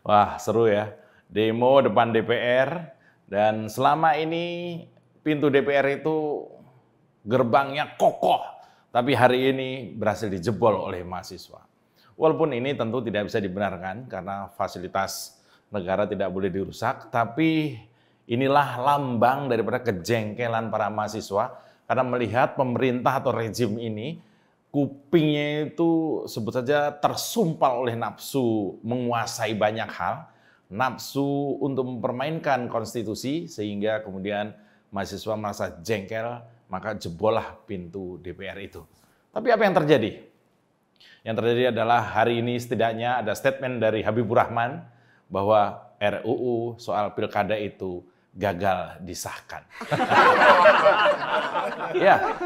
Wah, seru ya. Demo depan DPR, dan selama ini pintu DPR itu gerbangnya kokoh, tapi hari ini berhasil dijebol oleh mahasiswa. Walaupun ini tentu tidak bisa dibenarkan karena fasilitas negara tidak boleh dirusak, tapi inilah lambang daripada kejengkelan para mahasiswa karena melihat pemerintah atau rezim ini kupingnya itu sebut saja tersumpal oleh nafsu menguasai banyak hal, nafsu untuk mempermainkan konstitusi, sehingga kemudian mahasiswa merasa jengkel, maka jebollah pintu DPR itu. Tapi apa yang terjadi? Yang terjadi adalah hari ini setidaknya ada statement dari Habibur Rahman bahwa RUU soal pilkada itu gagal disahkan. Ya,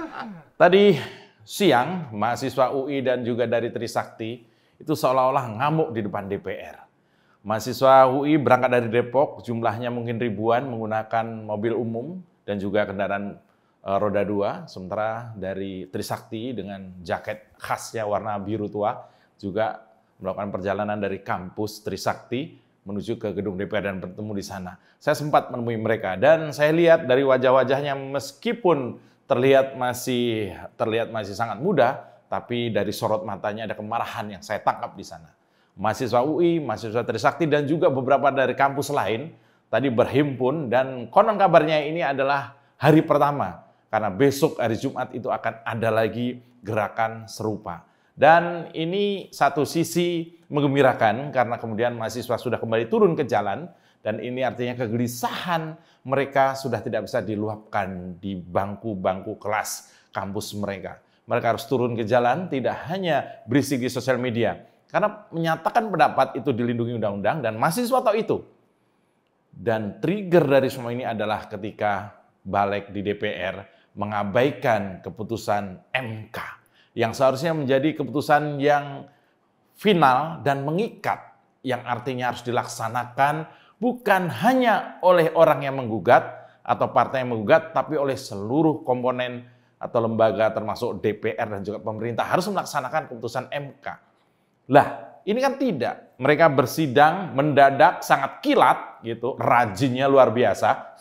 tadi siang mahasiswa UI dan juga dari Trisakti itu seolah-olah ngamuk di depan DPR. Mahasiswa UI berangkat dari Depok, jumlahnya mungkin ribuan, menggunakan mobil umum dan juga kendaraan roda 2, sementara dari Trisakti dengan jaket khasnya warna biru tua juga melakukan perjalanan dari kampus Trisakti menuju ke gedung DPR dan bertemu di sana. Saya sempat menemui mereka dan saya lihat dari wajah-wajahnya meskipun terlihat masih sangat muda, tapi dari sorot matanya ada kemarahan yang saya tangkap di sana. Mahasiswa UI, mahasiswa Trisakti dan juga beberapa dari kampus lain tadi berhimpun, dan konon kabarnya ini adalah hari pertama karena besok hari Jumat itu akan ada lagi gerakan serupa. Dan ini satu sisi menggembirakan karena kemudian mahasiswa sudah kembali turun ke jalan, dan ini artinya kegelisahan mereka sudah tidak bisa diluapkan di bangku-bangku kelas kampus mereka. Mereka harus turun ke jalan, tidak hanya berisik di sosial media, karena menyatakan pendapat itu dilindungi undang-undang dan mahasiswa tahu itu. Dan trigger dari semua ini adalah ketika balik di DPR mengabaikan keputusan MK yang seharusnya menjadi keputusan yang final dan mengikat, yang artinya harus dilaksanakan bukan hanya oleh orang yang menggugat atau partai yang menggugat, tapi oleh seluruh komponen atau lembaga termasuk DPR dan juga pemerintah harus melaksanakan keputusan MK. Lah, ini kan tidak. Mereka bersidang mendadak sangat kilat gitu, rajinnya luar biasa.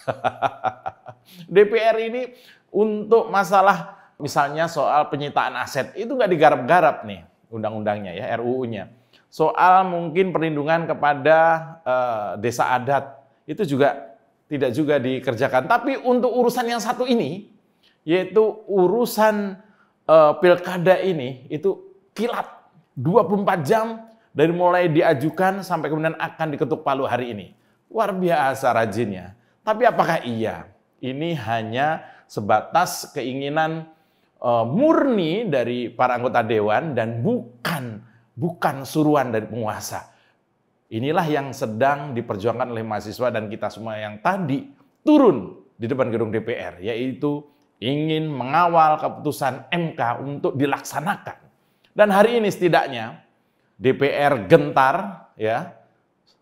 DPR ini untuk masalah misalnya soal penyitaan aset itu nggak digarap-garap nih undang-undangnya ya, RUU-nya. Soal mungkin perlindungan kepada desa adat itu juga tidak juga dikerjakan. Tapi untuk urusan yang satu ini, yaitu urusan pilkada ini, itu kilat 24 jam dari mulai diajukan sampai kemudian akan diketuk palu hari ini. Luar biasa rajinnya. Tapi apakah iya? Ini hanya sebatas keinginan murni dari para anggota dewan dan bukan suruhan dari penguasa. Inilah yang sedang diperjuangkan oleh mahasiswa dan kita semua yang tadi turun di depan gedung DPR, yaitu ingin mengawal keputusan MK untuk dilaksanakan. Dan hari ini setidaknya DPR gentar, ya.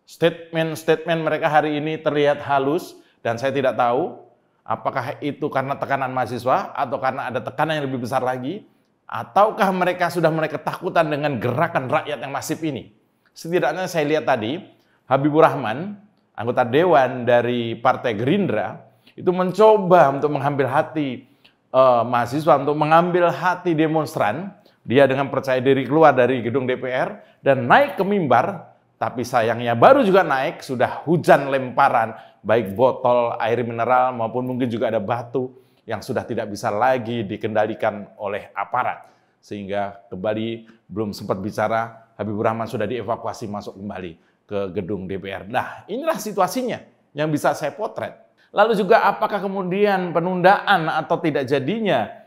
Statement mereka hari ini terlihat halus, dan saya tidak tahu apakah itu karena tekanan mahasiswa atau karena ada tekanan yang lebih besar lagi, ataukah mereka sudah mulai ketakutan dengan gerakan rakyat yang masif ini. Setidaknya saya lihat tadi, Habibur Rahman, anggota dewan dari Partai Gerindra, itu mencoba untuk mengambil hati mahasiswa, untuk mengambil hati demonstran. Dia dengan percaya diri keluar dari gedung DPR dan naik ke mimbar, tapi sayangnya baru juga naik, sudah hujan lemparan, baik botol air mineral maupun mungkin juga ada batu yang sudah tidak bisa lagi dikendalikan oleh aparat. Sehingga kembali belum sempat bicara, Habibur Rahman sudah dievakuasi masuk kembali ke gedung DPR. Nah, inilah situasinya yang bisa saya potret. Lalu juga apakah kemudian penundaan atau tidak jadinya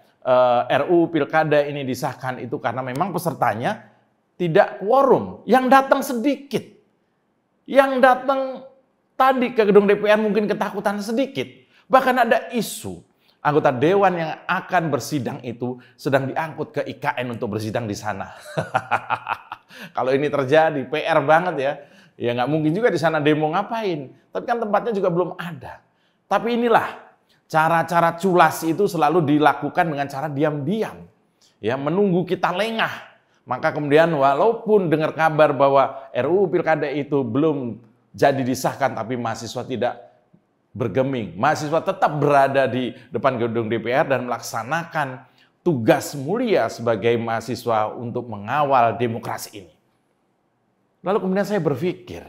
RUU Pilkada ini disahkan itu karena memang pesertanya tidak quorum, yang datang sedikit. Yang datang tadi ke gedung DPR mungkin ketakutan sedikit. Bahkan ada isu anggota dewan yang akan bersidang itu sedang diangkut ke IKN untuk bersidang di sana. Kalau ini terjadi, PR banget ya. Ya nggak mungkin juga di sana demo ngapain. Tapi kan tempatnya juga belum ada. Tapi inilah cara-cara culas itu selalu dilakukan dengan cara diam-diam. Ya, menunggu kita lengah. Maka kemudian walaupun dengar kabar bahwa RUU Pilkada itu belum jadi disahkan, tapi mahasiswa tidak bergeming. Mahasiswa tetap berada di depan gedung DPR dan melaksanakan tugas mulia sebagai mahasiswa untuk mengawal demokrasi ini. Lalu kemudian saya berpikir,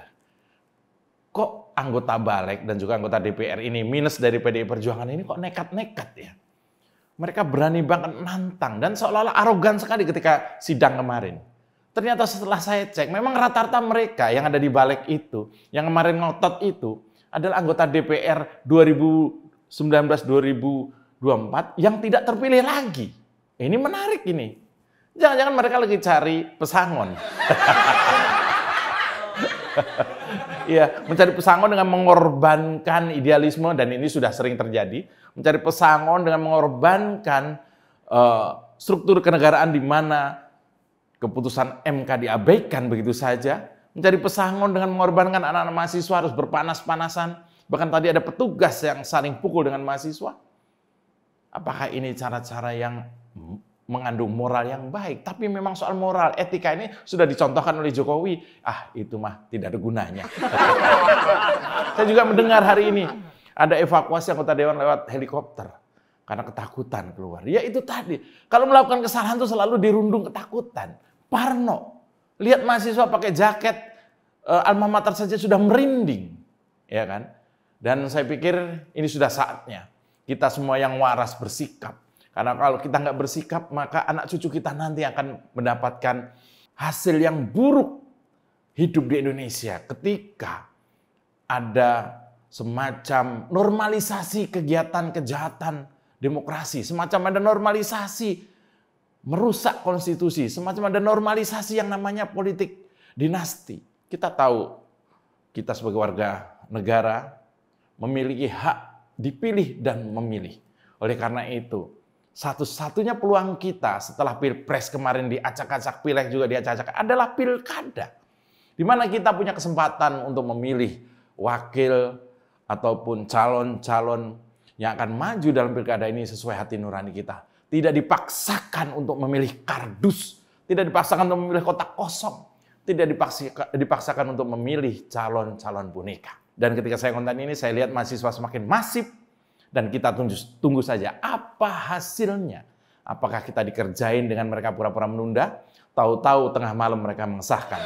kok anggota Balik dan juga anggota DPR ini minus dari PDI Perjuangan ini kok nekat-nekat ya? Mereka berani banget nantang dan seolah-olah arogan sekali ketika sidang kemarin. Ternyata setelah saya cek, memang rata-rata mereka yang ada di Balik itu, yang kemarin ngotot itu, adalah anggota DPR 2019-2024 yang tidak terpilih lagi. Ini menarik ini. Jangan-jangan mereka lagi cari pesangon. Iya, mencari pesangon dengan mengorbankan idealisme, dan ini sudah sering terjadi. Mencari pesangon dengan mengorbankan struktur kenegaraan di mana keputusan MK diabaikan begitu saja. Mencari pesangon dengan mengorbankan anak-anak mahasiswa harus berpanas-panasan. Bahkan tadi ada petugas yang saling pukul dengan mahasiswa. Apakah ini cara-cara yang mengandung moral yang baik? Tapi memang soal moral, etika ini sudah dicontohkan oleh Jokowi. Itu mah tidak ada gunanya. Saya juga mendengar hari ini ada evakuasi anggota dewan lewat helikopter karena ketakutan keluar. Ya itu tadi, kalau melakukan kesalahan itu selalu dirundung ketakutan. Parno, lihat mahasiswa pakai jaket alma mater saja sudah merinding, ya kan? Dan saya pikir ini sudah saatnya kita semua yang waras bersikap. Karena kalau kita nggak bersikap, maka anak cucu kita nanti akan mendapatkan hasil yang buruk hidup di Indonesia ketika ada semacam normalisasi kegiatan kejahatan demokrasi, semacam ada normalisasi merusak konstitusi, semacam ada normalisasi yang namanya politik dinasti. Kita tahu, kita sebagai warga negara memiliki hak dipilih dan memilih. Oleh karena itu, satu-satunya peluang kita setelah Pilpres kemarin diacak-acak, Pileg juga diacak-acak, adalah pilkada. Di mana kita punya kesempatan untuk memilih wakil ataupun calon-calon yang akan maju dalam pilkada ini sesuai hati nurani kita. Tidak dipaksakan untuk memilih kardus, tidak dipaksakan untuk memilih kotak kosong, tidak dipaksakan untuk memilih calon-calon boneka. Dan ketika saya konten ini, saya lihat mahasiswa semakin masif, dan kita tunggu saja apa hasilnya. Apakah kita dikerjain dengan mereka pura-pura menunda, tahu-tahu tengah malam mereka mengesahkan.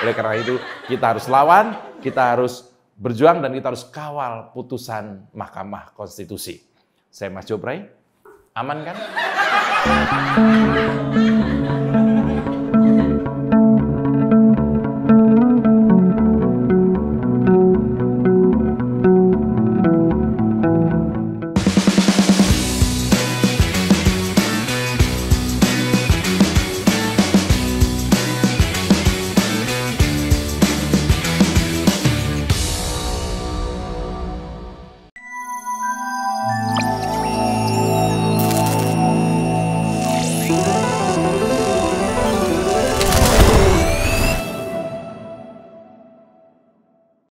Oleh karena itu, kita harus lawan, kita harus berjuang, dan kita harus kawal putusan Mahkamah Konstitusi. Saya Mas Jopray, aman kan?